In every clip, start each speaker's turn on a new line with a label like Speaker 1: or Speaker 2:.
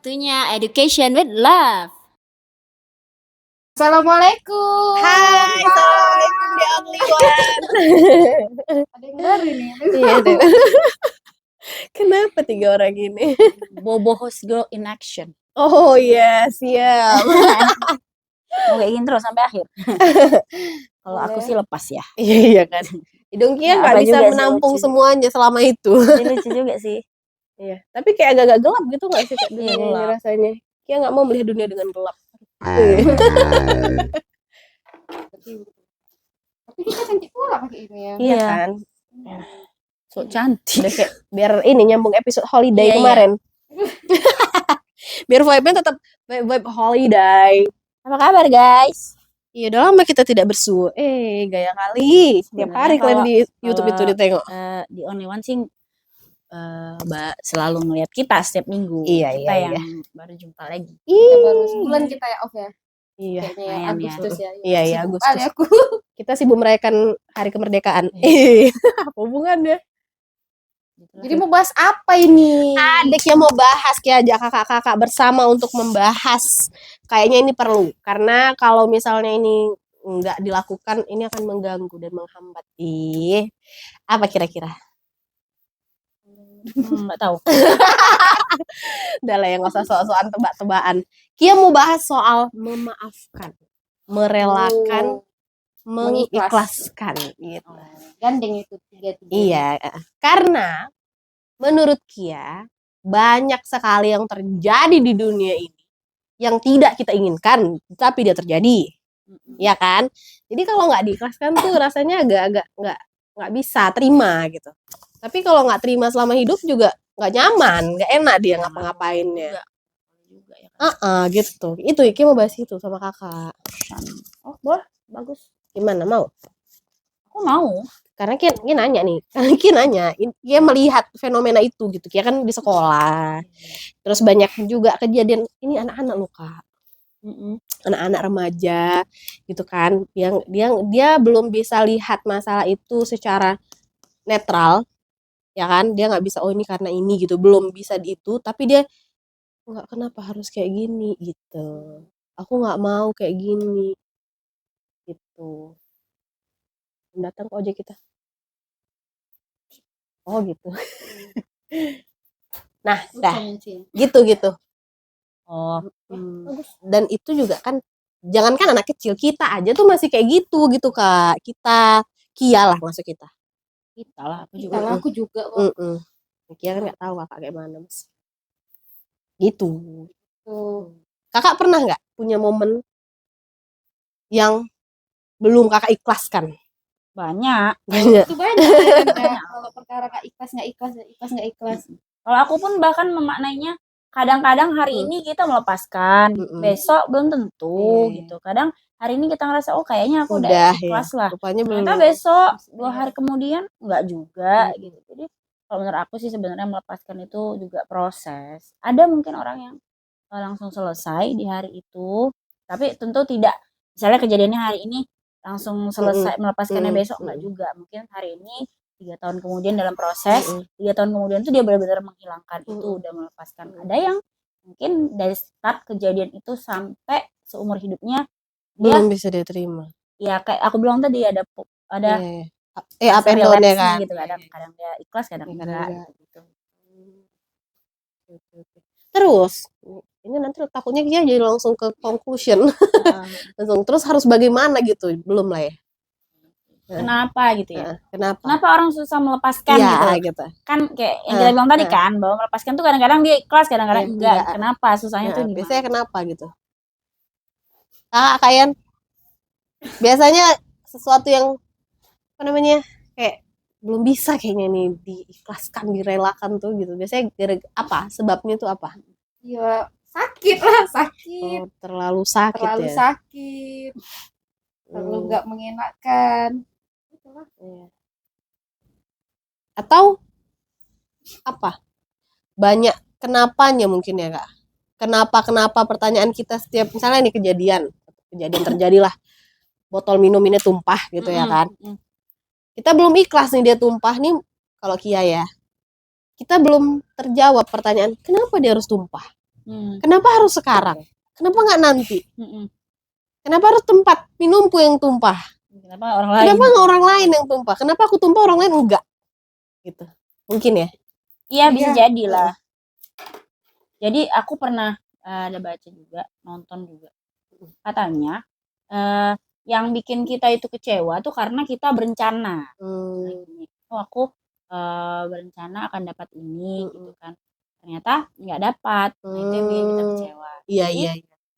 Speaker 1: Waktunya education with love.
Speaker 2: Assalamualaikum.
Speaker 3: Hai, assalamualaikum the only one.
Speaker 2: Ada yang baru nih.
Speaker 3: Iya deh. Kenapa 3 orang ini?
Speaker 1: Bobo host girl in action.
Speaker 3: Oh iya, siap.
Speaker 1: Mau kayak gini terus sampai akhir. Kalau aku sih lepas ya.
Speaker 3: Iya kan. Hidung Kia nggak bisa
Speaker 1: juga sih,
Speaker 3: menampung
Speaker 1: lucu.
Speaker 3: semuanya selama itu.
Speaker 1: Tapi lucu juga sih.
Speaker 3: Iya. Tapi kayak agak-agak gelap gitu nggak sih Kak,
Speaker 1: Iya,
Speaker 3: dunia ini
Speaker 1: gelap.
Speaker 3: rasanya. Kia nggak mau melihat dunia dengan gelap.
Speaker 2: Tapi kita cantik pula pakai ini ya.
Speaker 3: Iya kan.
Speaker 1: So cantik.
Speaker 3: Udah kayak biar ini nyambung episode holiday
Speaker 1: Iya,
Speaker 3: kemarin. Biar vibe-nya tetap vibe holiday.
Speaker 1: Apa kabar guys?
Speaker 3: Iya, udah lama kita tidak bersua. Gaya kali. Setiap
Speaker 1: Sebenarnya
Speaker 3: hari kalian
Speaker 1: kalau-
Speaker 3: di YouTube itu
Speaker 1: kalau-
Speaker 3: ditengok.
Speaker 1: The only one sih selalu ngeliat kita setiap minggu.
Speaker 3: Iya,
Speaker 1: Kita
Speaker 3: iya,
Speaker 1: yang baru jumpa lagi.
Speaker 2: Kita baru sebulan kita ya off ya.
Speaker 3: Iya.
Speaker 2: Kayaknya ya,
Speaker 1: Ayam ya.
Speaker 2: Agustus ya.
Speaker 3: Iya, iya,
Speaker 2: Sibuk
Speaker 3: Agustus.
Speaker 2: kali aku.
Speaker 3: Kita sibuk merayakan hari kemerdekaan. Apa hubungannya?
Speaker 2: Jadi mau bahas apa ini?
Speaker 3: Adik yang mau bahas kayak ajak kakak-kakak bersama untuk membahas. Kayaknya ini perlu. Karena kalau misalnya ini nggak dilakukan, ini akan mengganggu dan menghambat. Apa kira-kira?
Speaker 1: Nggak tahu.
Speaker 3: Udah lah ya, nggak usah soal-soal tebak-tebakan. Kia mau bahas soal memaafkan, merelakan, mengikhlaskan gitu.
Speaker 2: Gandeng itu tiga-tiga.
Speaker 3: Iya, karena menurut Kia banyak sekali yang terjadi di dunia ini yang tidak kita inginkan, tapi dia terjadi, ya kan? Jadi kalau nggak diikhlaskan tuh rasanya agak-agak nggak bisa terima gitu. Tapi kalau nggak terima selama hidup juga nggak nyaman, nggak enak dia ngapa-ngapainnya.
Speaker 1: Juga ya kan.
Speaker 3: Gitu. Itu Iki mau bahas itu sama kakak.
Speaker 1: Oh boleh, bagus.
Speaker 3: Gimana mau?
Speaker 1: Aku mau.
Speaker 3: Karena Kia nanya nih, Kia nanya, Kia melihat fenomena itu gitu. Kia kan di sekolah, terus banyak juga kejadian ini anak-anak loh Kak, anak-anak remaja gitu kan, yang dia belum bisa lihat masalah itu secara netral, ya kan? Dia nggak bisa oh ini karena ini gitu, belum bisa di itu, tapi dia nggak kenapa harus kayak gini gitu. Aku nggak mau kayak gini gitu. Datang ke ojek kita. Oh gitu. Nah, dah gitu.
Speaker 1: Oh,
Speaker 3: Dan itu juga kan jangankan anak kecil, kita aja tuh masih kayak gitu Kak. Kita Kia lah masuk kita.
Speaker 1: kita lah. Aku juga.
Speaker 2: Kita lah, aku juga kok.
Speaker 3: Kia kan nggak tahu kakak kayak mana mas. Gitu.
Speaker 2: Tuh.
Speaker 3: Kakak pernah nggak punya momen yang belum kakak ikhlaskan?
Speaker 1: Banyak.
Speaker 2: Itu banyak kan. Kalau perkara nggak ikhlas.
Speaker 1: Kalau aku pun bahkan memaknainya kadang-kadang hari ini kita melepaskan, besok belum tentu gitu. Kadang hari ini kita ngerasa oh kayaknya aku udah ikhlas lah.
Speaker 3: Rupanya belum.
Speaker 1: Ternyata besok 2 hari kemudian enggak juga gitu. Jadi kalau menurut aku sih sebenarnya melepaskan itu juga proses. Ada mungkin orang yang langsung selesai di hari itu, tapi tentu tidak. Misalnya kejadiannya hari ini langsung selesai melepaskannya besok enggak juga. Mungkin hari ini 3 tahun kemudian dalam proses 3 tahun kemudian tuh dia benar-benar menghilangkan itu udah melepaskan. Ada yang mungkin dari start kejadian itu sampai seumur hidupnya
Speaker 3: belum bisa dia terima.
Speaker 1: Ya kayak aku bilang tadi ada
Speaker 3: up and down ya kan
Speaker 1: gitu. Kadang dia ikhlas kadang enggak gitu.
Speaker 3: Terus ini nanti takutnya dia jadi langsung ke conclusion. Langsung terus harus bagaimana gitu, belum lah ya.
Speaker 1: Kenapa gitu ya?
Speaker 3: Kenapa
Speaker 1: orang susah melepaskan gitu? Kan kayak yang kita bilang tadi kan, bahwa melepaskan tuh kadang-kadang dia ikhlas, kadang-kadang enggak. Kenapa susahnya tuh gimana?
Speaker 3: Biasanya kenapa gitu? Kalian biasanya sesuatu yang apa namanya kayak belum bisa kayaknya nih diikhlaskan, direlakan tuh gitu. Biasanya apa? Sebabnya tuh apa?
Speaker 2: Ya sakit lah, sakit.
Speaker 3: Terlalu sakit
Speaker 2: terlalu
Speaker 3: ya.
Speaker 2: Sakit. Terlalu nggak mengenakan.
Speaker 3: Atau apa? Banyak kenapanya mungkin ya Kak. Kenapa pertanyaan kita setiap misalnya nih kejadian terjadilah botol minum ini tumpah gitu ya kan. Kita belum ikhlas nih dia tumpah nih kalau Kia ya. Kita belum terjawab pertanyaan kenapa dia harus tumpah. Kenapa harus sekarang? Kenapa nggak nanti?
Speaker 1: Mm-mm.
Speaker 3: Kenapa harus tempat minumku yang tumpah?
Speaker 1: Kenapa orang lain?
Speaker 3: Kenapa nggak orang lain yang tumpah? Kenapa aku tumpah orang lain enggak? Gitu. Mungkin ya.
Speaker 1: Iya bisa
Speaker 2: Iya.
Speaker 1: jadi lah. Jadi aku pernah ada baca juga, nonton juga. Katanya yang bikin kita itu kecewa tuh karena kita berencana. Oh aku berencana akan dapat ini gitu kan. Ternyata nggak dapat. Nah itu yang bikin kita kecewa.
Speaker 3: Iya,
Speaker 1: Jadi,
Speaker 3: iya.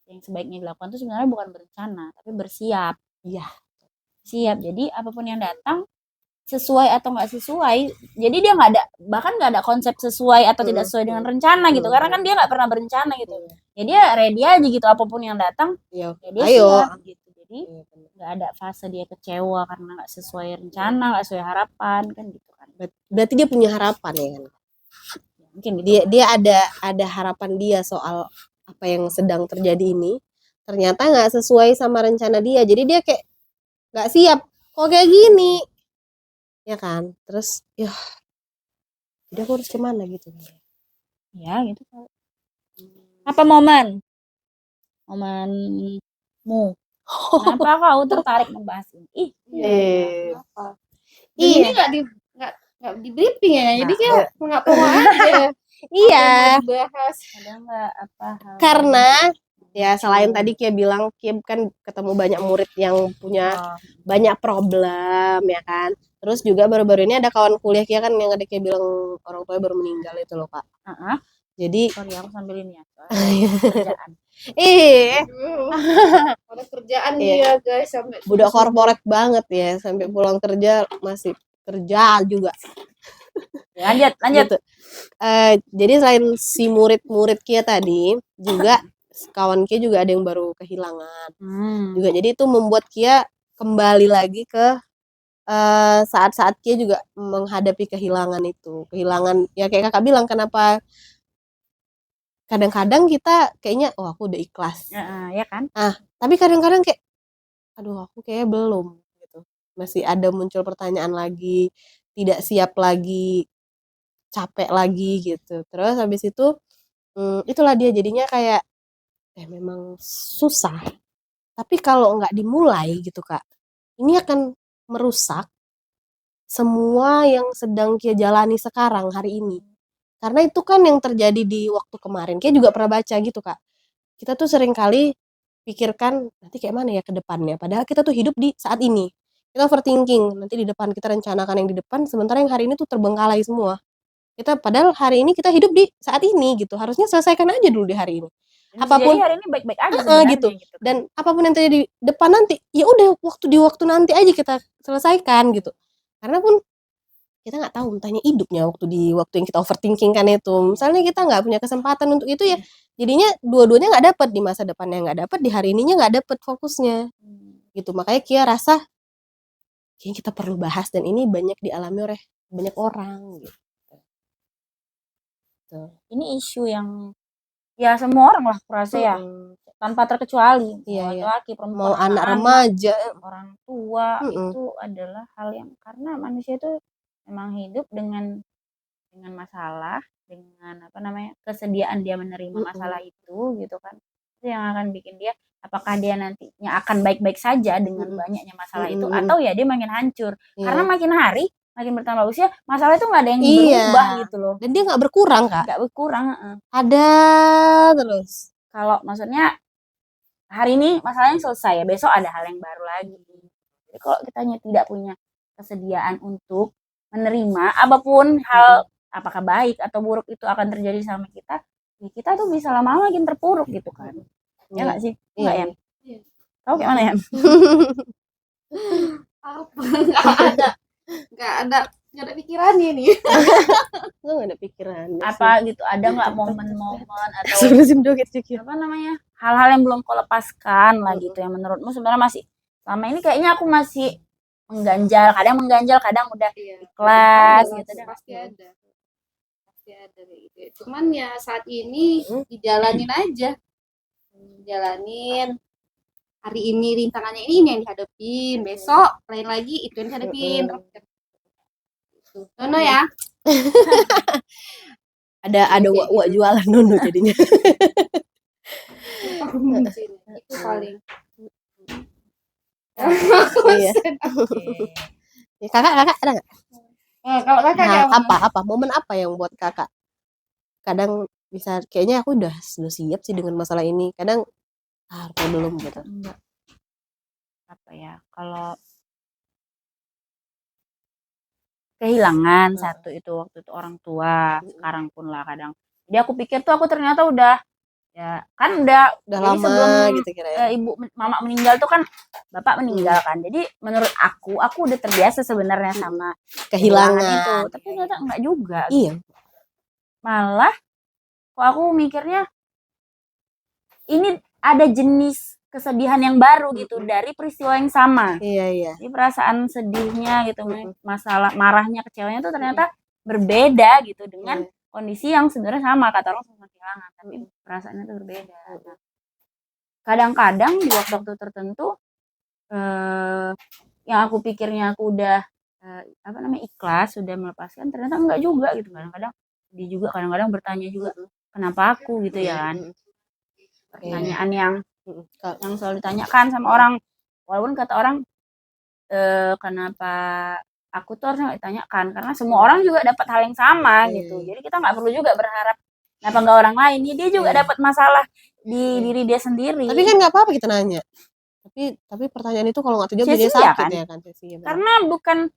Speaker 1: yang sebaiknya dilakukan tuh sebenarnya bukan berencana, tapi bersiap.
Speaker 3: Iya.
Speaker 1: Siap. Jadi apapun yang datang sesuai atau nggak sesuai, jadi dia nggak ada, bahkan nggak ada konsep sesuai atau tidak sesuai dengan rencana gitu, karena kan dia nggak pernah berencana gitu. Ya dia ready aja gitu, apapun yang datang
Speaker 3: Iya.
Speaker 1: ya dia
Speaker 3: Ayo.
Speaker 1: siap gitu. Jadi nggak ada fase dia kecewa karena nggak sesuai rencana, nggak sesuai harapan kan gitu kan.
Speaker 3: Berarti dia punya harapan ya kan?
Speaker 1: Ya, mungkin gitu.
Speaker 3: Dia ada harapan dia soal apa yang sedang terjadi ini. Ternyata nggak sesuai sama rencana dia. Jadi dia kayak nggak siap. Kok kayak gini? Ya kan? Terus ya jadi aku harus kemana gitu.
Speaker 1: Ya gitu. Apa momenmu? Kenapa kau tertarik membahas ini?
Speaker 2: Kenapa? Ini nggak di briefing ya, jadi kayak nggak mau aja.
Speaker 3: Iya.
Speaker 2: Bahas.
Speaker 1: Ada nggak apa hal?
Speaker 3: Karena ya selain tadi Kia bilang Kia kan ketemu banyak murid yang punya banyak problem ya kan. Terus juga baru-baru ini ada kawan kuliah Kia kan yang ada Kia bilang orang tuanya baru meninggal itu loh Kak. Jadi
Speaker 1: sorry aku sambil ini ya. Kerjaan.
Speaker 2: Ada kerjaan dia guys sampai
Speaker 3: budak korporat banget ya, sampai pulang kerja masih kerja juga.
Speaker 1: Lanjut.
Speaker 3: Gitu. Jadi selain si murid-murid Kia tadi, juga kawan Kia juga ada yang baru kehilangan. Juga jadi itu membuat Kia kembali lagi ke saat-saat Kia juga menghadapi kehilangan itu. Kehilangan ya kayak kakak bilang, kenapa kadang-kadang kita kayaknya aku udah ikhlas.
Speaker 1: Ya kan?
Speaker 3: Tapi kadang-kadang kayak aduh aku kayaknya belum gitu. Masih ada muncul pertanyaan lagi, tidak siap lagi, capek lagi gitu. Terus habis itu itulah dia jadinya kayak memang susah. Tapi kalau nggak dimulai gitu Kak, ini akan merusak semua yang sedang Kia jalani sekarang hari ini. Karena itu kan yang terjadi di waktu kemarin. Kia juga pernah baca gitu Kak. Kita tuh sering kali pikirkan nanti kayak mana ya ke depannya. Padahal kita tuh hidup di saat ini. Kita overthinking, nanti di depan kita rencanakan yang di depan, sementara yang hari ini tuh terbengkalai semua. Kita padahal hari ini kita hidup di saat ini gitu. Harusnya selesaikan aja dulu di hari ini. Apapun
Speaker 1: jadi hari ini baik-baik aja sebenarnya
Speaker 3: gitu.
Speaker 1: Kan.
Speaker 3: Dan apapun yang terjadi di depan nanti, ya udah di waktu nanti aja kita selesaikan gitu. Karena pun kita nggak tahu entahnya hidupnya waktu yang kita overthinking kan itu. Misalnya kita nggak punya kesempatan untuk itu ya, jadinya dua-duanya nggak dapat, di masa depannya nggak dapat, di hari ininya nggak dapat fokusnya. Gitu. Makanya Kia rasa kayaknya kita perlu bahas, dan ini banyak dialami oleh banyak orang gitu.
Speaker 1: Ini isu yang ya semua orang lah kurasa ya, tanpa terkecuali. Laki-laki, perempuan,
Speaker 3: mau anak remaja,
Speaker 1: orang tua, itu adalah hal yang karena manusia itu memang hidup dengan masalah, dengan kesediaan dia menerima masalah itu gitu kan. Itu yang akan bikin dia, apakah dia nantinya akan baik-baik saja dengan banyaknya masalah itu, atau ya dia makin hancur. Karena makin hari makin bertambah usia, masalah itu nggak ada yang berubah gitu loh.
Speaker 3: Dan dia nggak berkurang Kak.
Speaker 1: Nggak berkurang.
Speaker 3: Ada terus.
Speaker 1: Kalau maksudnya hari ini masalahnya selesai ya, besok ada hal yang baru lagi. Jadi kalau kita tidak punya kesediaan untuk menerima apapun hal, apakah baik atau buruk itu akan terjadi sama kita, ya kita tuh bisa lama-lama makin terpuruk gitu kan. Ya nggak sih? Nggak ya? Kau kayak mana ya?
Speaker 2: Apa? Nggak ada pikiran ini.
Speaker 3: Nggak ada pikiran.
Speaker 1: Apa gitu? Ada nggak momen-momen atau hal-hal yang belum kau lepaskan lah gitu, yang menurutmu sebenarnya masih selama ini kayaknya aku masih mengganjal, kadang udah ikhlas gitu.
Speaker 2: Pasti ada gitu. Cuman ya saat ini dijalanin aja, jalanin. Hari ini rintangannya ini yang dihadapin, besok lain lagi itu yang dihadapin. Nono ya.
Speaker 3: ada wak jualan nono jadinya.
Speaker 2: Aku mungkin itu paling.
Speaker 3: Iya. Ya, kakak ada nggak?
Speaker 2: Kalau kakak kayak
Speaker 3: Apa momen apa yang buat kakak kadang bisa kayaknya aku udah siap sih dengan masalah ini, kadang harusnya belum gitu.
Speaker 1: Enggak. Apa ya, kalau kehilangan satu itu waktu itu orang tua, sekarang pun lah kadang. Jadi aku pikir tuh aku ternyata udah ya kan udah
Speaker 3: lama
Speaker 1: sebelum
Speaker 3: gitu kira ya.
Speaker 1: mama meninggal tuh kan bapak meninggal kan. Jadi menurut aku udah terbiasa sebenarnya sama
Speaker 3: kehilangan
Speaker 1: itu, tapi ternyata enggak juga.
Speaker 3: Iya.
Speaker 1: Malah kok aku mikirnya ini ada jenis kesedihan yang baru gitu dari peristiwa yang sama.
Speaker 3: Iya.
Speaker 1: Jadi perasaan sedihnya gitu, masalah marahnya, kecewanya tuh ternyata berbeda gitu dengan kondisi yang sebenarnya sama, kata orang sama kehilangan, tapi perasaannya tuh berbeda. Kadang-kadang di waktu-waktu tertentu yang aku pikirnya aku udah ikhlas, sudah melepaskan, ternyata enggak juga gitu. Kadang-kadang dia juga kadang-kadang bertanya juga kenapa aku gitu ya kan. Pertanyaan yang selalu ditanyakan sama orang, walaupun kata orang kenapa aku tuh harusnya ditanyakan, karena semua orang juga dapat hal yang sama gitu. Jadi kita nggak perlu juga berharap kenapa nggak orang lain, dia juga dapat masalah di diri dia sendiri.
Speaker 3: Tapi kan nggak apa-apa kita nanya, tapi pertanyaan itu kalau nggak terjawab jadi sakit kan? Ya kan,
Speaker 1: karena bukan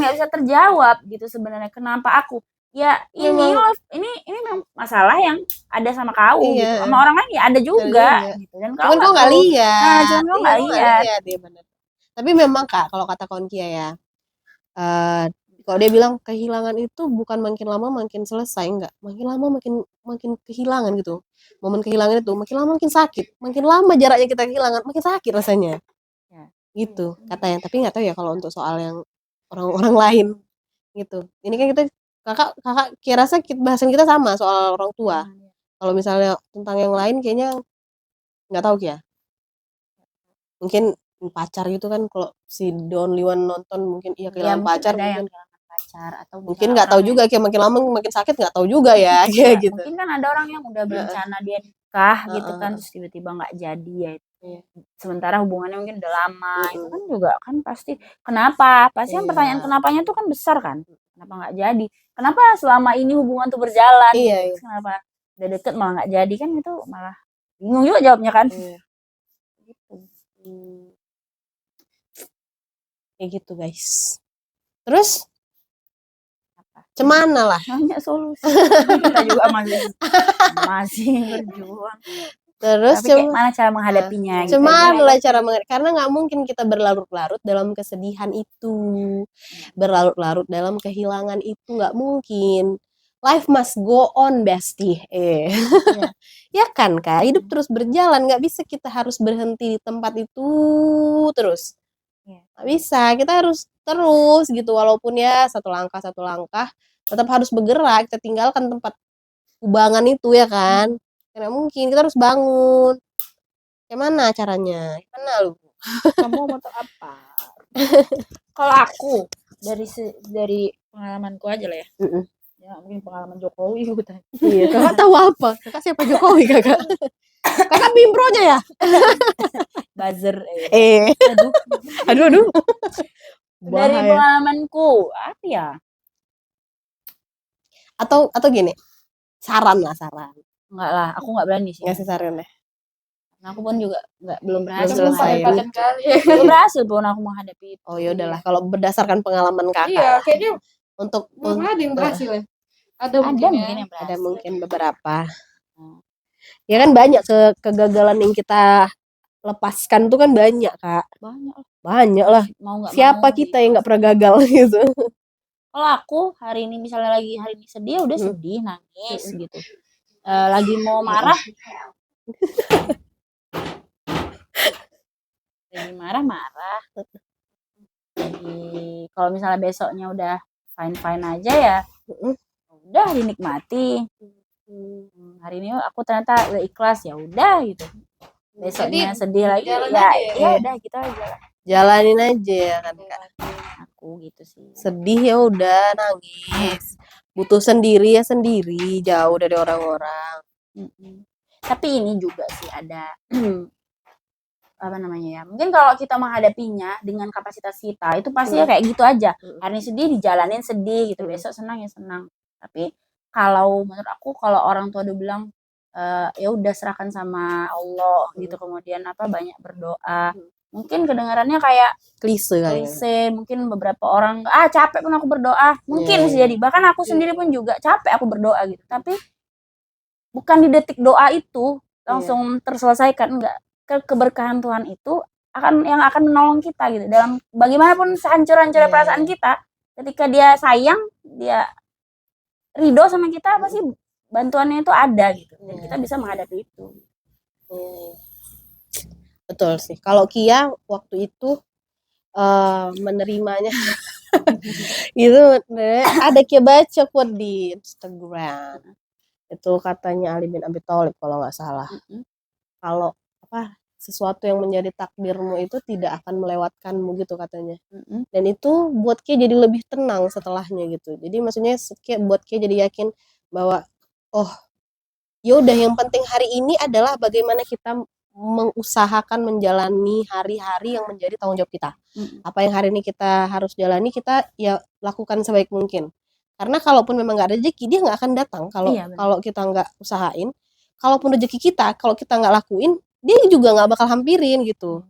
Speaker 1: nggak bisa terjawab gitu sebenarnya. Kenapa aku ya ini memang masalah yang ada sama kau gitu, sama orang lain ya ada juga gitu. Dan
Speaker 3: kau nggak lihat,
Speaker 1: kau nggak lihat.
Speaker 3: Tapi memang Kak, kalau kata Konkia ya, kalau dia bilang kehilangan itu bukan makin lama makin selesai, enggak, makin lama makin kehilangan gitu. Momen kehilangan itu makin lama makin sakit, makin lama jaraknya kita kehilangan makin sakit rasanya gitu katanya. Tapi nggak tahu ya kalau untuk soal yang orang-orang lain gitu. Ini kan kita kakak kira rasa bahasan kita sama soal orang tua. Kalau misalnya tentang yang lain kayaknya nggak tahu ya, mungkin pacar gitu kan. Kalau si Don Liwan nonton mungkin iya kehilangan pacar, mungkin
Speaker 1: atau
Speaker 3: mungkin nggak tahu juga kayak makin lama makin sakit, nggak tahu juga ya kayak gitu.
Speaker 1: Mungkin kan ada orang yang udah berencana dia nikah gitu kan, terus tiba-tiba nggak jadi ya sementara hubungannya mungkin udah lama. Itu kan juga kan pasti kenapa, pasti kan pertanyaan kenapanya tuh kan besar kan. Kenapa nggak jadi, kenapa selama ini hubungan tuh berjalan, kenapa udah deket malah nggak jadi, kan itu malah bingung juga jawabnya kan. Gitu.
Speaker 3: Kayak gitu guys. Terus cemana lah
Speaker 1: banyak solusi. Kita juga masih berjuang.
Speaker 3: Terus
Speaker 1: gimana cara menghadapinya?
Speaker 3: Cemana lah cara karena nggak mungkin kita berlarut-larut dalam kesedihan itu, berlarut-larut dalam kehilangan itu nggak mungkin. Life must go on, bestie. Ya kan Kak, hidup terus berjalan, nggak bisa kita harus berhenti di tempat itu terus. Nggak bisa, kita harus terus gitu, walaupun ya satu langkah tetap harus bergerak. Kita tinggalkan tempat kubangan itu ya kan, karena mungkin kita harus bangun. Gimana caranya? Gimana lu?
Speaker 1: Kamu mau apa? Kalau aku dari pengalamanku aja lah ya. Ya mungkin pengalaman Jokowi gitu.
Speaker 3: Iya, kakak tahu apa? Kakak siapa Jokowi kakak? Kakak Bimpronya ya?
Speaker 1: Buzzer.
Speaker 3: Aduh.
Speaker 1: Dari pengalamanku apa ya?
Speaker 3: Atau gini, saran.
Speaker 1: Enggak lah, aku nggak berani sih.
Speaker 3: Ngasih saran ya.
Speaker 1: Nah, aku pun juga belum berhasil.
Speaker 2: Belum
Speaker 1: berhasil pun aku menghadapi itu.
Speaker 3: Oh ya udahlah, kalau berdasarkan pengalaman kakak.
Speaker 2: Iya, kayaknya
Speaker 3: untuk
Speaker 2: belum ada yang berhasil ya. Ada
Speaker 1: mungkin yang berhasil.
Speaker 3: Ada mungkin beberapa. Ya kan banyak kegagalan yang kita lepaskan tuh kan banyak Kak. Banyak lah. Siapa kita yang nggak pernah gagal gitu.
Speaker 1: Kalau aku hari ini misalnya lagi hari ini sedih, udah sedih, nangis gitu. Lagi mau marah, lagi marah. Kalau misalnya besoknya udah fine aja ya, udah dinikmati. Hari ini aku ternyata udah ikhlas, ya udah gitu. Besoknya sedih lagi ya udah gitu aja.
Speaker 3: Jalanin aja ya kan Kak.
Speaker 1: Aku gitu sih.
Speaker 3: Sedih ya udah nangis. butuh sendiri ya sendiri, jauh dari orang-orang.
Speaker 1: Tapi ini juga sih ada apa namanya ya, mungkin kalau kita menghadapinya dengan kapasitas kita itu pasti ya kayak gitu aja, hari ini sedih dijalanin sedih gitu, besok senang ya senang. Tapi kalau menurut aku kalau orang tua udah bilang ya udah serahkan sama Allah gitu, kemudian banyak berdoa, mungkin kedengarannya kayak
Speaker 3: Klise kali ya.
Speaker 1: klise, mungkin beberapa orang capek pun aku berdoa, mungkin bisa jadi, bahkan aku sendiri pun juga capek aku berdoa gitu, tapi bukan di detik doa itu langsung terselesaikan, enggak. Keberkahan Tuhan itu yang akan menolong kita gitu dalam bagaimanapun sehancur-hancurnya perasaan kita, ketika dia sayang, dia ridho sama kita, pasti bantuannya itu ada gitu, dan kita bisa menghadapi itu.
Speaker 3: Betul sih. Kalau Kia waktu itu menerimanya itu ada Kia baca quote di Instagram. Itu katanya Ali bin Abi Thalib kalau nggak salah. Kalau sesuatu yang menjadi takdirmu itu tidak akan melewatkanmu gitu katanya. Dan itu buat Kia jadi lebih tenang setelahnya gitu. Jadi maksudnya buat Kia jadi yakin bahwa ya udah, yang penting hari ini adalah bagaimana kita mengusahakan menjalani hari-hari yang menjadi tanggung jawab kita. Apa yang hari ini kita harus jalani, kita ya lakukan sebaik mungkin. Karena kalaupun memang nggak rezeki, dia nggak akan datang kalau kita nggak usahain. Kalaupun rezeki kita, kalau kita nggak lakuin, dia juga nggak bakal hampirin gitu.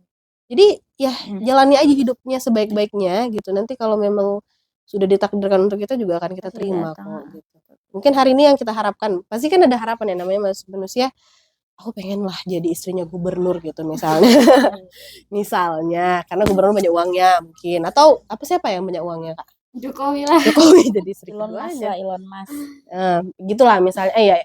Speaker 3: Jadi ya jalani aja hidupnya sebaik-baiknya gitu. Nanti kalau memang sudah ditakdirkan untuk kita juga akan kita terima kok gitu. Mungkin hari ini yang kita harapkan, pasti kan ada harapan ya, namanya manusia. Aku pengen lah jadi istrinya gubernur gitu misalnya. Misalnya karena gubernur banyak uangnya mungkin, atau siapa yang banyak uangnya, Kak?
Speaker 2: Jokowi lah.
Speaker 3: Jokowi jadi istri
Speaker 1: Elon Musk
Speaker 3: aja.
Speaker 1: Elon Musk.
Speaker 3: Gitulah misalnya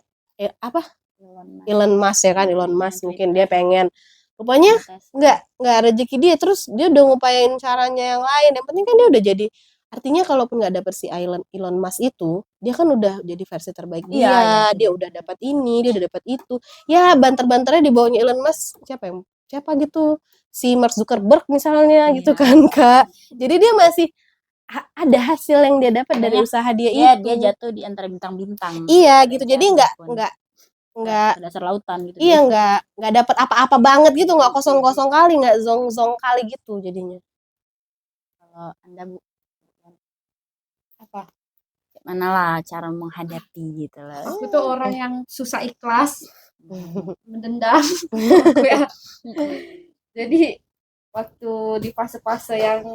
Speaker 3: Elon Musk ya kan, Elon Musk mungkin dia pengen, rupanya nggak rezeki dia, terus dia udah ngupayain caranya yang lain, yang penting kan dia udah jadi. Artinya kalaupun nggak dapet si Elon Musk itu, dia kan udah jadi versi terbaik dia, dia udah dapat ini, dia udah dapat itu. Ya banter-banternya di bawahnya Elon Musk siapa gitu, si Mark Zuckerberg misalnya gitu kan, Kak. Jadi dia masih ada hasil yang dia dapat dari usaha dia itu.
Speaker 1: Dia jatuh di antara bintang-bintang.
Speaker 3: Iya gitu, jadi nggak
Speaker 1: dasar lautan gitu.
Speaker 3: Iya, nggak dapat apa-apa banget gitu, nggak kosong-kosong kali, nggak zong-zong kali gitu jadinya.
Speaker 1: Kalau Anda mana lah cara menghadapi gitu lah.
Speaker 2: Aku tuh orang yang susah ikhlas, mendendam. Jadi waktu di fase-fase yang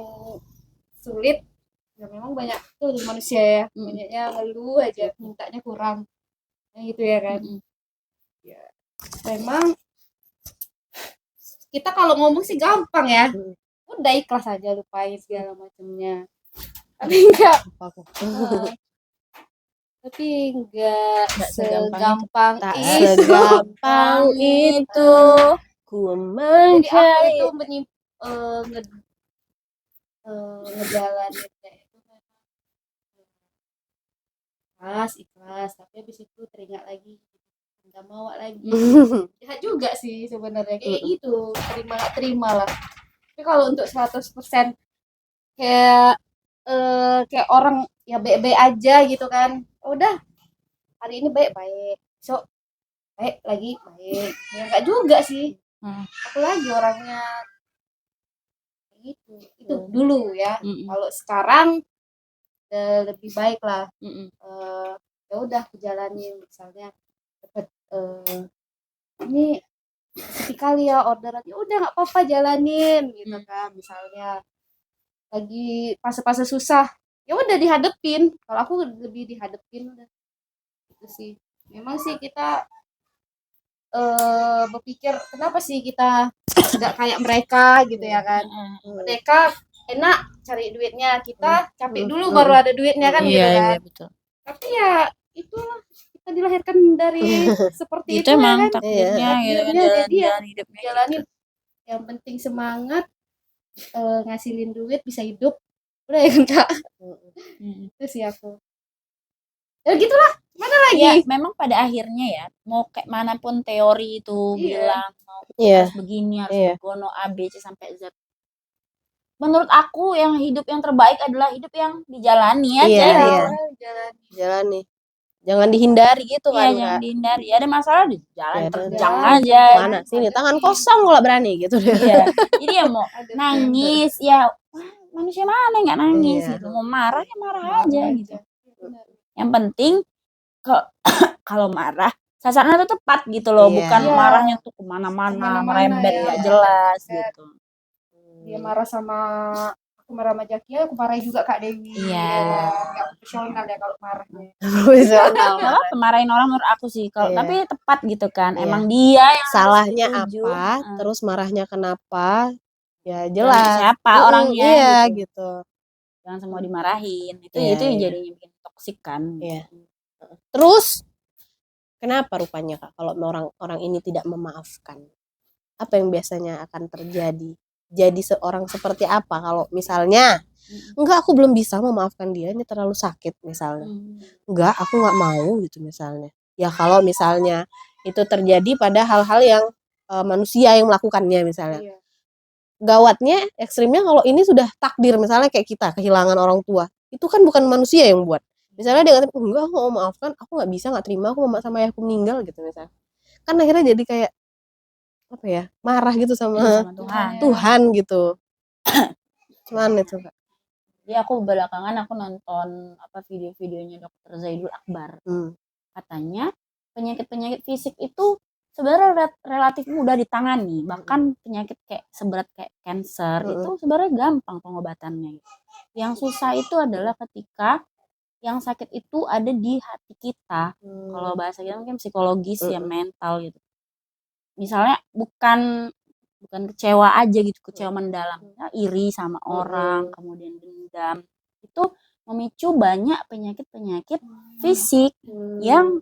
Speaker 2: sulit, ya memang banyak tuh manusia ya, banyaknya ngeluh aja, mintanya kurang, gitu ya kan. Ya memang kita kalau ngomong sih gampang ya, udah ikhlas aja, lupain segala macamnya. Tapi enggak segampang
Speaker 3: itu ku mencari.
Speaker 2: Jadi aku itu ngejalanin itu ikhlas, tapi habis itu teringat lagi, nggak mau lagi. Jahat juga sih sebenarnya kayak gitu, terima lah. Tapi kalau untuk 100% kayak orang ya baik-baik aja gitu kan, udah hari ini baik, besok baik lagi baik, ya enggak juga sih. Aku lagi orangnya gitu, itu dulu ya. Kalau sekarang lebih baik lah. Ya udah dijalanin, misalnya dapat ini sekali ya orderan, ya udah nggak apa-apa jalanin gitu kan. Misalnya lagi fase-fase susah, ya udah dihadepin. Kalau aku lebih dihadepin udah gitu sih. Memang sih kita berpikir kenapa sih kita nggak kayak mereka gitu ya kan. Mereka enak cari duitnya, kita capek dulu baru ada duitnya kan gitu kan. Iya, betul. Tapi ya itulah, kita dilahirkan dari seperti itu
Speaker 1: emang
Speaker 2: kan.
Speaker 1: takdirnya
Speaker 2: Jadi ya jalanin. Yang penting semangat, ngasilin duit, bisa hidup, udah ya kan, Kak. Itu sih aku. Ya gitulah, mana lagi?
Speaker 1: Ya, memang pada akhirnya ya, mau kayak manapun teori itu bilang harus begini, harus begono A B C sampai Z. menurut aku yang hidup yang terbaik adalah hidup yang dijalani aja
Speaker 3: Iya,
Speaker 1: gitu.
Speaker 3: jalani. Jangan dihindari gitu
Speaker 1: Iya,
Speaker 3: kan,
Speaker 1: jangan
Speaker 3: Kak.
Speaker 1: dihindari. Ada masalah di jalan
Speaker 3: Ya,
Speaker 1: terjang
Speaker 2: udah.
Speaker 1: aja.
Speaker 3: Mana sini tangan kosong kalau berani gitu.
Speaker 1: Iya. Jadi ya mau nangis ya manusia mana yang nggak nangis
Speaker 3: Iya.
Speaker 1: gitu. Mau marah ya marah aja gitu.
Speaker 2: Benar.
Speaker 1: Yang penting kalau marah sasarannya tuh tepat gitu loh,
Speaker 3: Iya.
Speaker 1: bukan
Speaker 2: Iya.
Speaker 1: marahnya tuh kemana-mana,
Speaker 2: Kemana-mana
Speaker 1: merembet
Speaker 2: ya.
Speaker 1: nggak jelas
Speaker 2: Merembet.
Speaker 1: gitu.
Speaker 2: Dia marah sama aku marah sama Jakia, aku marahin juga Kak Dewi.
Speaker 1: Iya.
Speaker 2: Nggak profesional ya kalau marahnya.
Speaker 3: Profesional.
Speaker 1: Nggak apa-apa marahin orang menurut aku sih, kalau
Speaker 3: Iya.
Speaker 1: tapi tepat gitu kan.
Speaker 3: Iya.
Speaker 1: Emang dia yang
Speaker 3: salahnya
Speaker 1: harus setuju.
Speaker 3: apa, terus marahnya kenapa, ya
Speaker 1: Dan
Speaker 3: jelas.
Speaker 1: siapa orangnya
Speaker 3: Iya
Speaker 1: gitu. Jangan semua dimarahin. Itu
Speaker 3: Iya,
Speaker 1: yang
Speaker 3: iya.
Speaker 1: jadinya bikin toksik kan.
Speaker 3: Iya. Terus kenapa rupanya Kak kalau orang ini tidak memaafkan? Apa yang biasanya akan terjadi? Jadi seorang seperti apa kalau misalnya enggak, aku belum bisa memaafkan dia, ini terlalu sakit misalnya. Enggak, aku nggak mau gitu misalnya. Ya kalau misalnya itu terjadi pada hal-hal yang manusia yang melakukannya misalnya.
Speaker 2: Iya.
Speaker 3: Gawatnya, ekstrimnya kalau ini sudah takdir misalnya kayak kita kehilangan orang tua. Itu kan bukan manusia yang buat. Misalnya dia ngatain, enggak aku mau maafkan, aku nggak bisa, nggak terima, aku mama sama ayahku meninggal gitu misalnya. Kan akhirnya jadi kayak apa ya, marah gitu sama
Speaker 1: Tuhan.
Speaker 3: Tuhan gitu. Cuman itu Kak.
Speaker 1: Jadi aku belakangan aku nonton video-videonya Dr. Zaidul Akbar. Katanya penyakit-penyakit fisik itu sebenarnya relatif mudah ditangani. Bahkan penyakit kayak seberat kayak cancer itu sebenarnya gampang pengobatannya. Yang susah itu adalah ketika yang sakit itu ada di hati kita. Kalau bahasa kita mungkin psikologis ya, mental gitu. Misalnya bukan kecewa aja gitu, kecewa mendalam, iri sama orang, kemudian dendam, itu memicu banyak penyakit fisik yang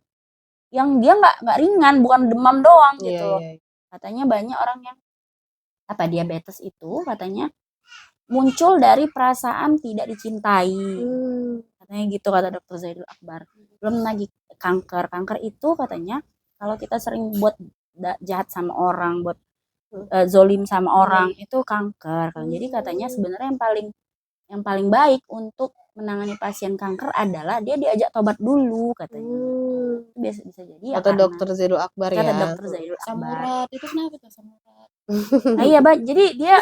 Speaker 1: dia nggak ringan, bukan demam doang gitu loh. Katanya banyak orang yang diabetes itu katanya muncul dari perasaan tidak dicintai. Katanya gitu kata Dr. Zaidul Akbar. Belum lagi kanker itu katanya kalau kita sering buat jahat sama orang, buat zolim sama orang, itu kanker. Jadi katanya sebenarnya yang paling baik untuk menangani pasien kanker adalah dia diajak tobat dulu katanya. Itu bisa jadi ya
Speaker 3: Kata
Speaker 1: karena
Speaker 3: Dr. Zaidul Akbar ya.
Speaker 1: kata Dr. Zaidul Akbar.
Speaker 2: Samurat itu kenapa tuh samurat?
Speaker 1: Nah, iya, jadi dia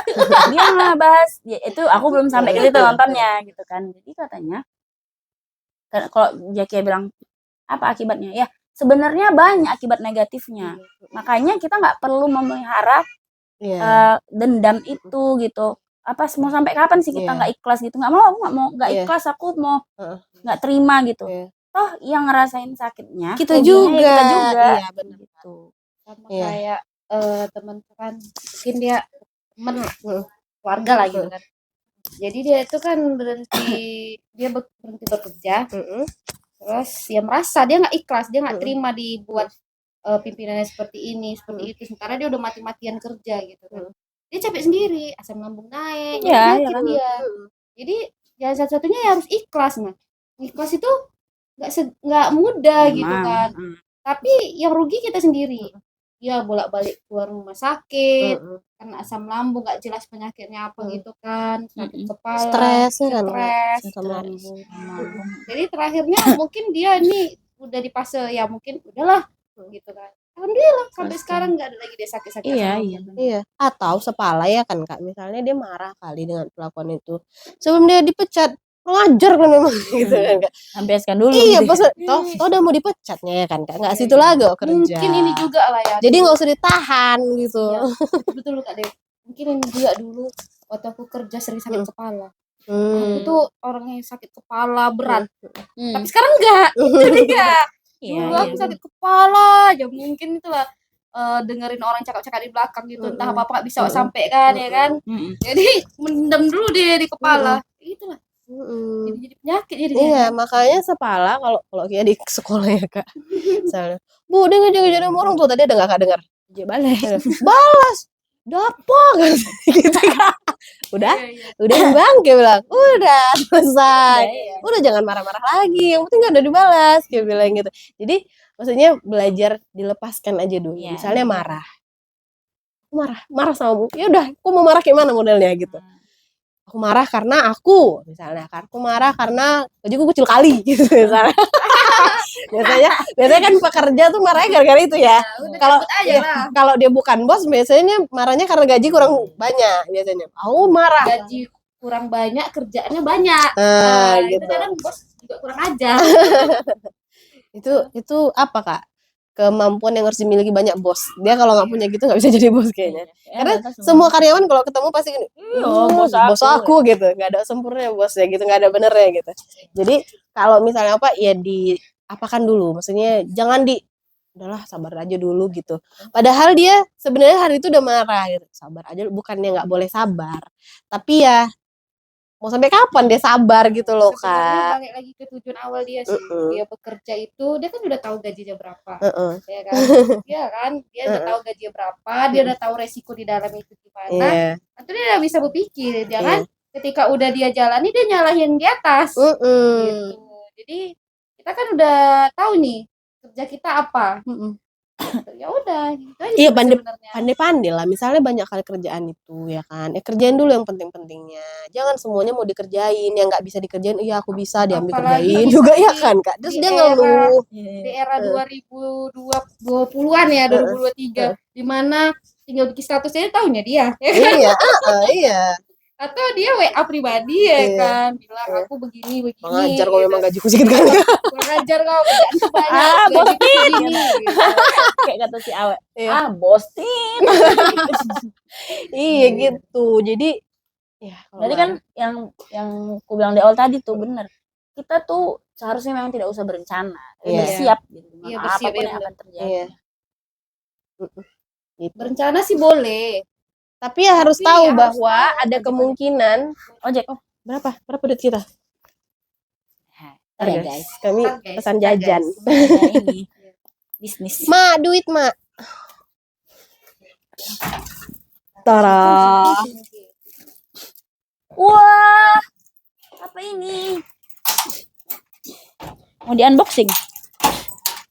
Speaker 1: ngebahas ya, itu aku belum sampai ke situ nontonnya gitu kan. Jadi katanya kalau Jakia bilang apa akibatnya? Ya sebenarnya banyak akibat negatifnya. Makanya kita nggak perlu memelihara dendam itu gitu. Apa mau sampai kapan sih kita nggak ikhlas gitu? Nggak mau nggak ikhlas, aku mau nggak terima gitu. Toh yang ngerasain sakitnya
Speaker 3: kita juga.
Speaker 1: Iya benar gitu.
Speaker 2: Sama kayak teman kan mungkin dia teman keluarga lah gitu kan. Jadi dia itu kan berhenti bekerja. Terus dia merasa dia nggak ikhlas, dia nggak terima dibuat pimpinannya seperti ini, seperti itu. Sementara dia udah mati-matian kerja gitu kan. Dia capek sendiri, asam lambung naik,
Speaker 1: ya
Speaker 2: kan dia. Jadi jalan satu-satunya ya harus ikhlas. Nah, ikhlas itu nggak mudah gitu kan. Tapi yang rugi kita sendiri. Dia bolak-balik keluar rumah sakit, karena asam lambung nggak jelas penyakitnya apa gitu kan, sakit kepala,
Speaker 3: stres.
Speaker 2: Jadi terakhirnya mungkin dia ini udah di fase ya mungkin udahlah gitu kan. Alhamdulillah sampai sekarang nggak ada lagi dia sakit-sakit.
Speaker 3: Iya. Atau sepala ya kan Kak, misalnya dia marah kali dengan perlakuan itu. Sebelum dia dipecat, ngajar kan memang gitu kan Kak.
Speaker 1: Lampiaskan dulu.
Speaker 3: Iya, pas toh udah mau dipecatnya ya kan Kak. Enggak situ lagi kerja.
Speaker 2: Mungkin ini juga lah ya.
Speaker 3: Jadi nggak usah ditahan gitu.
Speaker 2: Iya, betul Kak Dew. Mungkin ini juga dulu waktu aku kerja sering sakit kepala. Aku tuh orang yang sakit kepala berat. Tapi sekarang enggak. Itu dia. Dulu aku sakit kepala aja mungkin itulah dengerin orang cakap-cakap di belakang gitu, entah apa-apa nggak bisa sampai kan ya kan. Jadi mendem dulu dia di kepala. Itulah. Jadi penyakit jadi.
Speaker 3: Iya, makanya sepala kalau dia di sekolah ya Kak. Misalnya, Bu, dia ngejar-ngejarin orang tuh tadi ada nggak Kak dengar?
Speaker 1: Dia
Speaker 3: balas. Dapok gitu Kak. Udah bang, dia bilang udah selesai, udah jangan marah-marah lagi, yang penting gak udah dibalas, dia bilang gitu. Jadi maksudnya belajar dilepaskan aja dulu. Misalnya marah sama Bu, ya udah, aku mau marah kayak mana modelnya gitu. aku marah karena aku marah karena gajiku kecil kali gitu misalnya. biasanya kan pekerja tuh marahnya gara-gara itu ya. Kalau dia bukan bos biasanya marahnya karena gaji kurang banyak biasanya. Aku marah.
Speaker 2: Gaji kurang banyak, kerjaannya banyak.
Speaker 3: Gitu.
Speaker 2: Itu kadang bos juga kurang ajar.
Speaker 3: itu apa Kak? Kemampuan yang harus dimiliki banyak bos. Dia kalau nggak punya gitu nggak bisa jadi bos kayaknya. Karena semua karyawan kalau ketemu pasti gini, bos aku gitu. Nggak ada sempurna bos ya gitu, nggak ada benernya gitu. Jadi kalau misalnya apa ya diapakan dulu. Maksudnya jangan udahlah sabar aja dulu gitu. Padahal dia sebenarnya hari itu udah marah gitu. Sabar aja, bukannya nggak boleh sabar. Tapi ya mau sampai kapan dia sabar gitu loh Kak.
Speaker 2: Balik lagi ke tujuan awal dia sih. Dia bekerja itu dia kan udah tahu gajinya berapa. Ya kan? Iya kan? Dia udah tahu gajinya berapa, dia udah tahu resiko di dalam itu gimana. Nanti dia udah bisa berpikir, jangan ketika udah dia jalani dia nyalahin di atas. Gitu. Jadi kita kan udah tahu nih kerja kita apa. Ya udah gitu aja.
Speaker 3: Iya, pandai-pandai lah. Misalnya banyak kali kerjaan itu ya kan. Kerjain dulu yang penting-pentingnya. Jangan semuanya mau dikerjain, yang nggak bisa dikerjain iya aku bisa diambil kerjain juga ya kan Kak. Terus dia ngeluh
Speaker 2: di era 2020-an ya, 2023 di mana tinggal bikin statusnya tahunya dia.
Speaker 3: Iya.
Speaker 2: Atau dia WA pribadi ya kan bilang aku begini
Speaker 3: mengajar kalau memang gajiku sedikit kan
Speaker 2: mengajar kau kerjaan banyak
Speaker 1: bostin kayak kata si Awe bostin
Speaker 3: iya gitu. Jadi ya
Speaker 1: berarti kan yang aku bilang di awal tadi tuh bener, kita tuh seharusnya memang tidak usah berencana, bersiap gitu apapun yang akan terjadi.
Speaker 2: Gitu. Berencana sih boleh,
Speaker 3: tapi ya harus tahu bahwa ada kemungkinan berapa duit kita
Speaker 1: guys,
Speaker 3: kami pesan jajan
Speaker 1: ini bisnis
Speaker 3: duit Tara.
Speaker 1: Wah, apa ini? Mau di unboxing?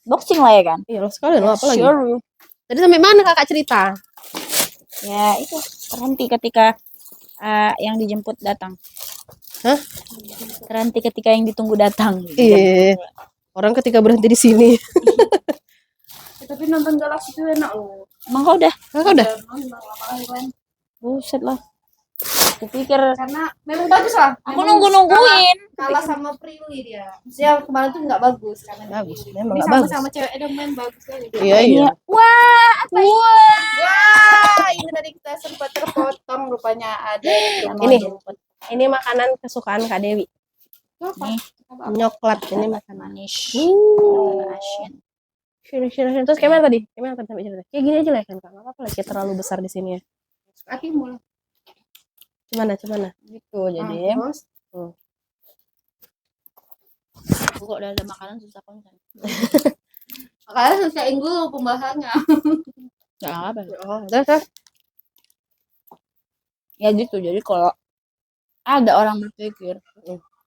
Speaker 1: Boxing lah ya kan?
Speaker 3: Iya lo sekalian lo apa lagi?
Speaker 1: Sure.
Speaker 3: Tadi sampai mana Kakak cerita?
Speaker 1: Ya itu terhenti ketika yang dijemput datang.
Speaker 3: Hah?
Speaker 1: Terhenti ketika yang ditunggu datang.
Speaker 3: Iya. Orang ketika berhenti di sini.
Speaker 2: Tapi nonton Galaxy itu enak loh.
Speaker 1: Emang kau udah?
Speaker 2: Buset
Speaker 1: lah. Aku pikir
Speaker 2: karena memang bagus lah.
Speaker 1: Aku nungguin.
Speaker 2: Kalah sama Prilly dia. Maksudnya kemarin tuh nggak bagus karena
Speaker 3: bagus. Memang
Speaker 2: nggak bagus. Sama cewek ada main bagus kan.
Speaker 3: Iya.
Speaker 1: Wah, apa ini?
Speaker 2: Wah, ini tadi kita sempat terpotong rupanya ada.
Speaker 3: Ini makanan kesukaan Kak Dewi.
Speaker 2: Apa?
Speaker 3: Nyoklat ini makanan
Speaker 1: manis.
Speaker 3: Asin. Terus gimana tadi? Sampai cerita? Kayak gini aja lah kan Kak. Enggak apa-apa lah kayak terlalu besar di sini ya.
Speaker 2: Aki mulai.
Speaker 3: Gimana?
Speaker 1: Gitu jadi. Kok udah ada makanan susah konsen.
Speaker 2: Makanya selesaiin dulu pembahasannya.
Speaker 1: Enggak apa.
Speaker 3: Terus.
Speaker 1: Ya gitu. Jadi kalau ada orang berpikir,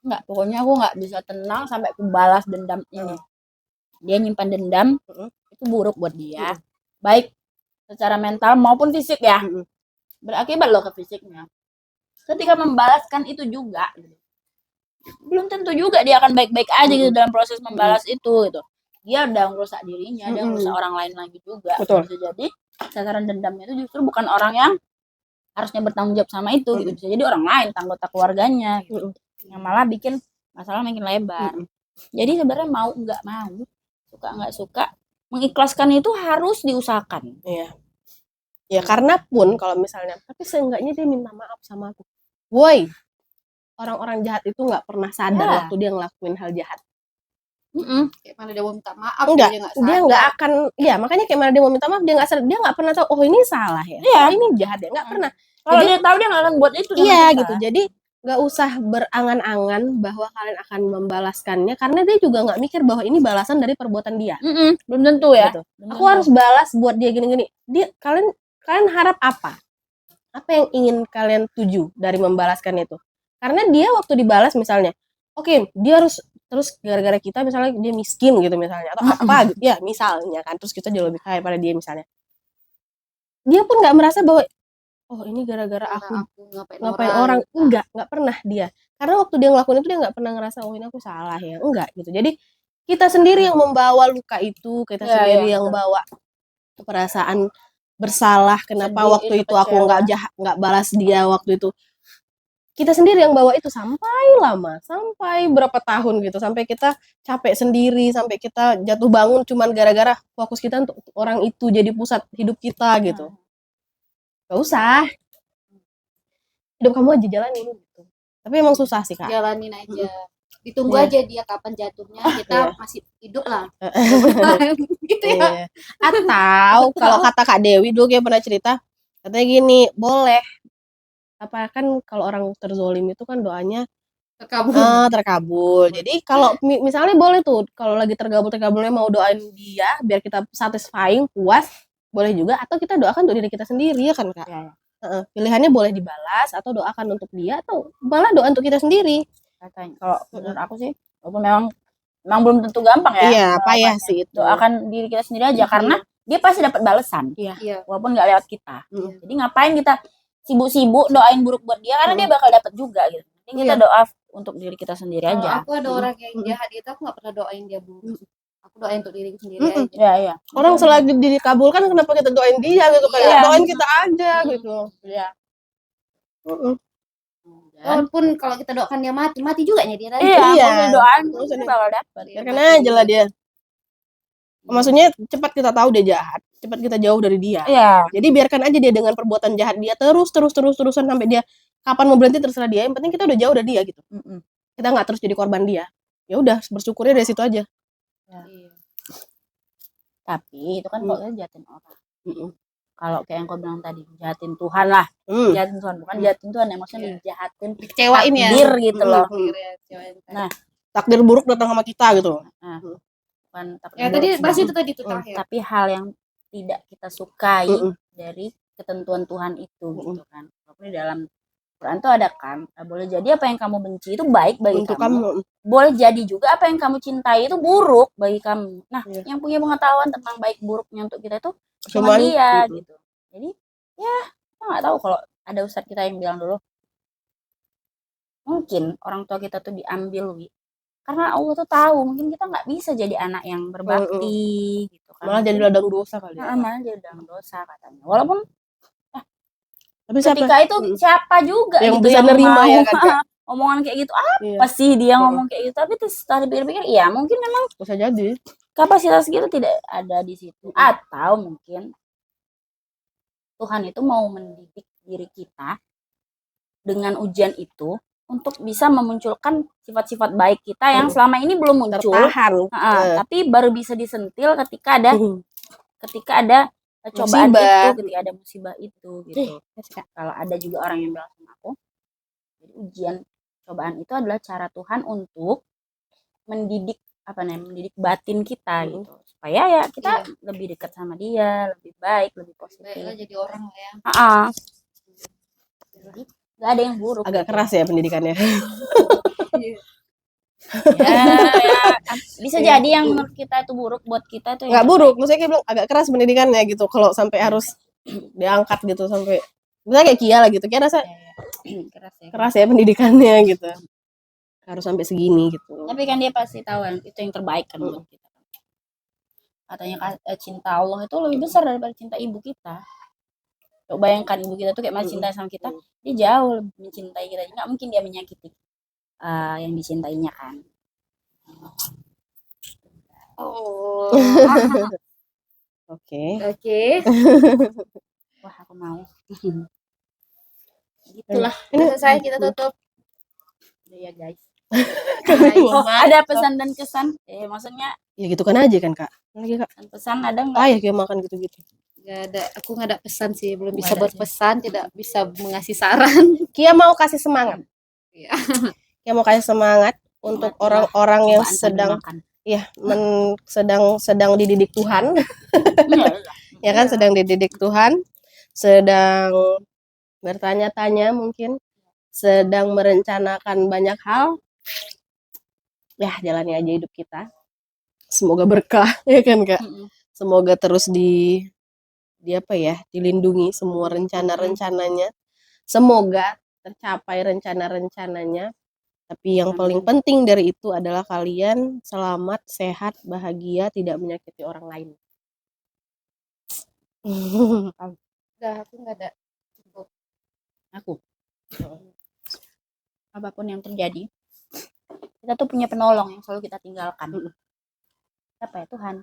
Speaker 1: enggak, pokoknya aku nggak bisa tenang sampai aku balas dendam ini. Dia nyimpan dendam, itu buruk buat dia. Baik secara mental maupun fisik ya. Berakibat loh ke fisiknya. Ketika membalaskan itu juga belum tentu juga dia akan baik-baik aja gitu dalam proses membalas itu gitu. Dia udah merusak dirinya, dia merusak orang lain lagi juga.
Speaker 3: Betul.
Speaker 1: Bisa jadi sasaran dendamnya itu justru bukan orang yang harusnya bertanggung jawab sama itu gitu. Bisa jadi orang lain, anggota keluarganya gitu. Yang malah bikin masalah makin lebar. Jadi sebenarnya mau nggak mau, suka nggak suka, mengikhlaskan itu harus diusahakan.
Speaker 3: Iya. Ya karena pun kalau misalnya, tapi seenggaknya dia minta maaf sama aku. Woi, orang-orang jahat itu nggak pernah sadar waktu dia ngelakuin hal jahat.
Speaker 2: Kayak mana dia mau minta maaf?
Speaker 3: Enggak, dia nggak akan. Ya makanya kayak mana dia mau minta maaf, dia nggak sadar, dia nggak pernah tahu. Oh ini salah ya. Oh, ini jahat ya, nggak pernah.
Speaker 1: Kalau dia tahu dia nggak akan buat itu.
Speaker 3: Iya gitu. Jadi nggak usah berangan-angan bahwa kalian akan membalaskannya, karena dia juga nggak mikir bahwa ini balasan dari perbuatan dia.
Speaker 1: Belum tentu ya.
Speaker 3: Gitu. Aku harus balas buat dia gini-gini. Dia kalian harap apa? Apa yang ingin kalian tuju dari membalaskan itu? Karena dia waktu dibalas misalnya, oke, dia harus terus gara-gara kita misalnya dia miskin gitu misalnya atau apa gitu ya misalnya kan, terus kita jauh lebih kaya pada dia misalnya. Dia pun nggak merasa bahwa oh ini gara-gara
Speaker 2: Karena
Speaker 3: aku
Speaker 2: aku ngapain
Speaker 3: ngapain orang.
Speaker 2: gitu.
Speaker 3: Enggak pernah dia, karena waktu dia ngelakuin itu dia nggak pernah ngerasa oh ini aku salah ya, enggak gitu. Jadi kita sendiri yang membawa luka itu, kita sendiri yang
Speaker 1: betul.
Speaker 3: bawa perasaan bersalah kenapa
Speaker 1: Sedih
Speaker 3: waktu
Speaker 1: itu,
Speaker 3: itu aku
Speaker 1: kecewa.
Speaker 3: nggak balas dia waktu itu. Kita sendiri yang bawa itu sampai lama, sampai berapa tahun gitu, sampai kita capek sendiri, sampai kita jatuh bangun cuman gara-gara fokus kita untuk orang itu jadi pusat hidup kita gitu. Gak usah, hidup kamu aja jalanin gitu. Tapi emang susah sih Kak.
Speaker 2: Jalanin aja, ditunggu
Speaker 3: Iya.
Speaker 2: aja dia kapan jatuhnya, kita
Speaker 3: Iya.
Speaker 2: masih hidup lah. Gitu
Speaker 3: Iya.
Speaker 2: ya.
Speaker 3: Atau kalau kata Kak Dewi dulu dia pernah cerita, katanya gini, boleh apa kan kalau orang terzolim itu kan doanya
Speaker 2: Terkabul.
Speaker 3: terkabul. Jadi kalau misalnya boleh tuh kalau lagi terkabulnya mau doain dia biar kita satisfying, puas, boleh juga, atau kita doakan untuk diri kita sendiri ya kan Kak.
Speaker 1: Ya.
Speaker 3: Pilihannya boleh dibalas atau doakan untuk dia atau malah doa untuk kita sendiri.
Speaker 1: Katanya kalau menurut aku sih, walaupun memang belum tentu gampang ya.
Speaker 3: Iya, payah sih itu.
Speaker 1: Doakan diri kita sendiri aja karena dia pasti dapat balasan.
Speaker 3: Iya.
Speaker 1: Walaupun nggak lewat kita. Jadi ngapain kita sibuk-sibuk doain buruk buat dia karena dia bakal dapat juga gitu. Jadi kita doa untuk diri kita sendiri
Speaker 2: Kalau
Speaker 1: aja.
Speaker 2: aku ada orang yang jahat itu, aku nggak pernah doain dia buruk. Aku doain untuk diri sendiri aja.
Speaker 1: Iya.
Speaker 3: Orang selagi dikabulkan kenapa kita doain dia gitu kan?
Speaker 1: Iya.
Speaker 3: Doain kita aja gitu.
Speaker 1: Iya.
Speaker 2: Walaupun kalau kita doakan dia mati juga nya dia tadi.
Speaker 1: Iya. Kalau doain dia bakal dapat.
Speaker 3: Biarkan aja lah dia. Maksudnya cepat kita tahu dia jahat, cepat kita jauh dari dia.
Speaker 1: Iya.
Speaker 3: Jadi biarkan aja dia dengan perbuatan jahat dia terusan sampai dia kapan mau berhenti terserah dia. Yang penting kita udah jauh dari dia gitu. Kita nggak terus jadi korban dia. Ya udah bersyukurnya dari situ aja.
Speaker 1: Ya. Tapi itu kan kalau kita jahatin orang. Kalau kayak yang kau bilang tadi, jahatin Tuhan lah. Jahatin Tuhan, bukan jahatin Tuhan ya, maksudnya dijahatin,
Speaker 2: Dikecewain ya.
Speaker 1: takdir gitu loh.
Speaker 2: Nah,
Speaker 3: takdir buruk datang sama kita gitu.
Speaker 1: Nah, bukan takdir
Speaker 2: ya tadi bahas itu tadi tuh terakhir.
Speaker 1: Tapi hal yang tidak kita sukai dari ketentuan Tuhan itu gitu kan. Walaupun di dalam Quran tuh ada kan, boleh jadi apa yang kamu benci itu baik bagi kamu. Boleh jadi juga apa yang kamu cintai itu buruk bagi kamu. Nah, yang punya pengetahuan tentang baik buruknya untuk kita itu cuma dia gitu. Jadi ya kita nggak tahu kalau ada ustadz kita yang bilang dulu, mungkin orang tua kita tuh diambil karena Allah tuh tahu mungkin kita nggak bisa jadi anak yang berbakti gitu kan.
Speaker 3: Malah jadi ladang dosa kali.
Speaker 1: Malah jadi ladang dosa katanya. Walaupun
Speaker 3: tapi
Speaker 1: ketika itu siapa juga
Speaker 3: yang
Speaker 1: gitu
Speaker 3: bisa
Speaker 1: yang
Speaker 3: nerima ya kan
Speaker 1: omongan kayak gitu apa sih dia ngomong kayak gitu. Tapi setelah dipikir-pikir ya mungkin memang
Speaker 3: bisa jadi
Speaker 1: kapasitas kita tidak ada di situ, atau mungkin Tuhan itu mau mendidik diri kita dengan ujian itu untuk bisa memunculkan sifat-sifat baik kita yang selama ini belum muncul, tapi baru bisa disentil ketika ada cobaan musibah. Ketika ada musibah itu gitu. Kalau ada juga orang yang bilang sama aku, jadi ujian cobaan itu adalah cara Tuhan untuk mendidik batin kita gitu, supaya ya kita lebih dekat sama dia, lebih baik, lebih positif.
Speaker 2: Jadi orang ya.
Speaker 1: Jadi nggak ada yang buruk.
Speaker 3: Agak keras ya pendidikannya.
Speaker 1: Bisa jadi yang menurut kita itu buruk, buat kita itu
Speaker 3: nggak buruk. Maksudnya kayak bilang agak keras pendidikannya gitu. Kalau sampai harus diangkat gitu sampai misalnya kayak Kia lah gitu. Kia rasa keras ya pendidikannya gitu. Harus sampai segini gitu.
Speaker 1: Tapi kan dia pasti tahu itu yang terbaik kan buat kita. Katanya cinta Allah itu lebih besar daripada cinta ibu kita. Coba bayangkan ibu kita tuh kayak masih cinta sama kita, dia jauh lebih mencintai kita. Nggak mungkin dia menyakiti yang dicintainya kan.
Speaker 3: Oke.
Speaker 1: Wah aku mau.
Speaker 2: Gitulah. Selesai kita tutup.
Speaker 1: Ya guys. Ada pesan dan kesan? Maksudnya
Speaker 3: ya gitu kan aja kan Kak. Lagi Kak.
Speaker 1: Pesan ada nggak?
Speaker 3: Ya kayak makan gitu-gitu.
Speaker 2: Gak ada, aku nggak ada pesan sih, belum bisa buat pesan, tidak bisa mengasih saran.
Speaker 3: Kia mau kasih semangat. Kia mau kasih semangat untuk orang-orang yang sedang sedang dididik Tuhan. Ya kan, sedang dididik Tuhan, sedang bertanya-tanya mungkin, sedang merencanakan banyak hal. Ya, jalani aja hidup kita. Semoga berkah, ya kan Kak? Semoga terus dilindungi semua rencana-rencananya. Semoga tercapai rencana-rencananya. Tapi yang paling penting dari itu adalah kalian selamat, sehat, bahagia, tidak menyakiti orang lain.
Speaker 2: Udah, aku nggak ada. Cukup.
Speaker 1: Aku. Apapun yang terjadi, kita tuh punya penolong yang selalu kita tinggalkan. Siapa ya? Tuhan.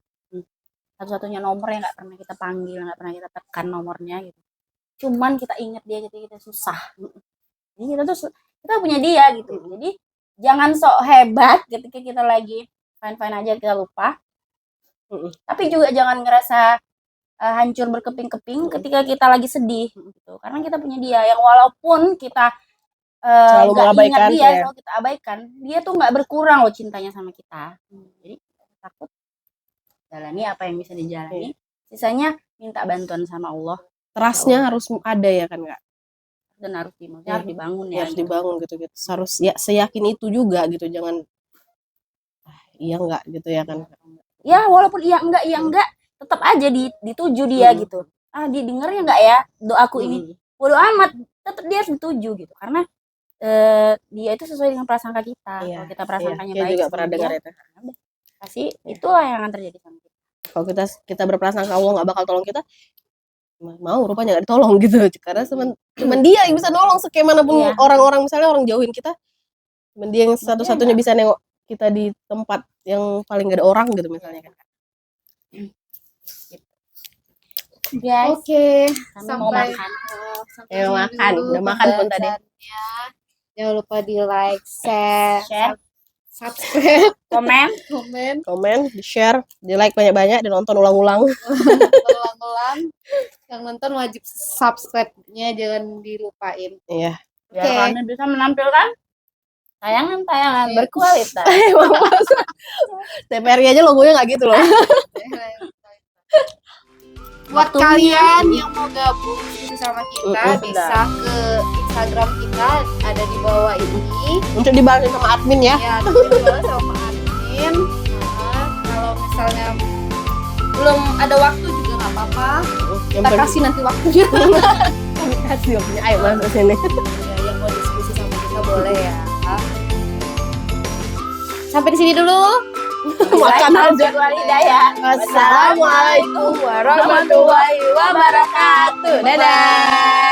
Speaker 1: Satu-satunya nomor yang nggak pernah kita panggil, nggak pernah kita tekan nomornya gitu. Cuman kita ingat dia ketika kita susah. Jadi kita punya dia gitu. Jadi jangan sok hebat ketika kita lagi fine-fine aja kita lupa. Tapi juga jangan ngerasa hancur berkeping-keping ketika kita lagi sedih gitu. Karena kita punya dia yang walaupun kita
Speaker 3: selalu mengabaikan
Speaker 1: dia, selalu kita abaikan, dia tuh nggak berkurang loh cintanya sama kita. Jadi takut jalani apa yang bisa dijalani. Sisanya minta bantuan sama Allah.
Speaker 3: Trustnya harus ada ya kan Kak?
Speaker 1: Dan harus dibangun ya.
Speaker 3: Harus dibangun gitu. Harus ya seyakin itu juga gitu, jangan iya enggak gitu ya kan.
Speaker 1: Ya walaupun iya enggak tetap aja dituju dia gitu. Dia dengernya enggak ya doaku ini. Bodo amat, tetap dia harus dituju gitu. Karena dia itu sesuai dengan prasangka kita. Kalau kita prasangkanya baik,
Speaker 3: juga pernah dengar itu.
Speaker 1: Pasti itulah yang akan terjadi sama kita.
Speaker 3: Kalau kita berprasangka Allah nggak bakal tolong kita, mau rupanya nggak ditolong gitu. Karena cuman dia yang bisa nolong, sekemanapun orang-orang misalnya orang jauhin kita, cuman dia yang satu-satunya bisa nengok kita di tempat yang paling gak ada orang gitu misalnya kan.
Speaker 1: Guys,
Speaker 2: Oke,
Speaker 1: sampai mau makan.
Speaker 3: Makan, udah makan pun tadi.
Speaker 2: Jangan lupa di like, share, subscribe,
Speaker 3: komen, di share, di like banyak-banyak, di nonton ulang-ulang.
Speaker 2: Yang nonton wajib subscribe-nya, jangan dilupain.
Speaker 3: Iya.
Speaker 1: Biar kalian bisa menampilkan tayangan berkualitas.
Speaker 3: TPRI aja logonya nggak gitu loh.
Speaker 2: Buat kalian yang mau gabung sama kita, bisa ke Instagram kita, ada di bawah ini.
Speaker 3: Untuk dibahas sama admin ya.
Speaker 2: Ya, dibahas sama admin. Kalau misalnya belum ada waktu juga nggak apa-apa. Kita kasih nanti waktunya.
Speaker 3: Kasih waktunya, ayo masuk sini.
Speaker 2: Yang mau diskusi sama kita boleh ya. Sampai di sini dulu.
Speaker 3: Makan aja.
Speaker 1: Wassalamualaikum warahmatullahi wabarakatuh. Dadah.